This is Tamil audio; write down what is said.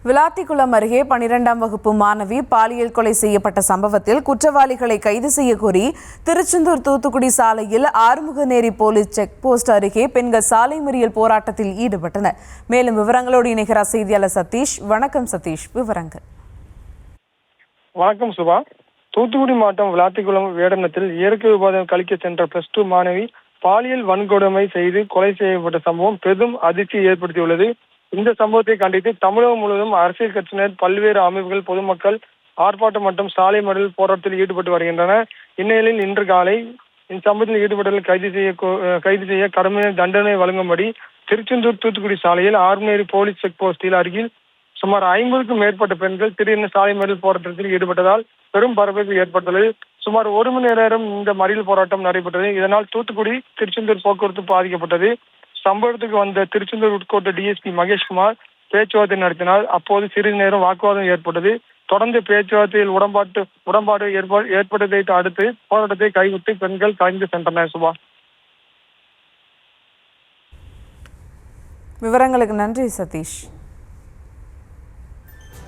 விளாத்திக்குளம் அருகே 12ஆம் வகுப்பு மாணவி பாலியல் கொலை செய்யப்பட்ட சம்பவத்தில் குற்றவாளிகளை கைது செய்ய கோரி திருச்செந்தூர் தூத்துக்குடி சாலையில் ஆறுமுகநேரி போலீஸ் செக் போஸ்ட் அருகே பெண்கள் சாலை மறியல் போராட்டத்தில் ஈடுபட்டனர். மேலும் விவரங்களோடு இணைகிறார் செய்தியாளர் சதீஷ். வணக்கம் சதீஷ், விவரங்கள். வணக்கம் சுபா. தூத்துக்குடி மாவட்டம் விளாத்திக்குளம் வேடனத்தில் இயற்கை உபாதம் கழிக்க சென்ற +2 மாணவி பாலியல் வன்கொடுமை செய்து கொலை செய்யப்பட்ட சம்பவம் பெரும் அதிர்ச்சியை ஏற்படுத்தியுள்ளது. இந்த சம்பவத்தை கண்டித்து தமிழகம் முழுவதும் அரசியல் கட்சியினர், பல்வேறு அமைப்புகள், பொதுமக்கள் ஆர்ப்பாட்டம் மற்றும் சாலை மறியல் போராட்டத்தில் ஈடுபட்டு வருகின்றனர். இந்நிலையில் இன்று காலை இந்த சம்பவத்தில் ஈடுபட்டவர்கள் கைது செய்ய கடுமையான தண்டனை வழங்கும்படி திருச்செந்தூர் தூத்துக்குடி சாலையில் ஆறுமுகநேரி போலீஸ் செக் போஸ்டில் அருகில் சுமார் 50க்கும் மேற்பட்ட பெண்கள் திடீரென சாலை மறியல் போராட்டத்தில் ஈடுபட்டதால் பெரும் பரபரப்பு ஏற்பட்டுள்ளது. சுமார் 1 மணி நேரம் இந்த மறியல் போராட்டம் நடைபெற்றது. இதனால் தூத்துக்குடி திருச்செந்தூர் போக்குவரத்து பாதிக்கப்பட்டது. சம்பவத்துக்கு வந்த திருச்செந்தூர் உட்கோட்ட டிஎஸ்பி மகேஷ்குமார் பேச்சுவார்த்தை நடத்தினார். அப்போது சிறிது நேரம் வாக்குவாதம் ஏற்பட்டது. தொடர்ந்து பேச்சுவார்த்தையில் உடன்பாடு ஏற்பட்டதை அடுத்து போராட்டத்தை கைவிட்டு பெண்கள் கலைந்து சென்றனர். சுபா, விவரங்களுக்கு நன்றி சதீஷ்.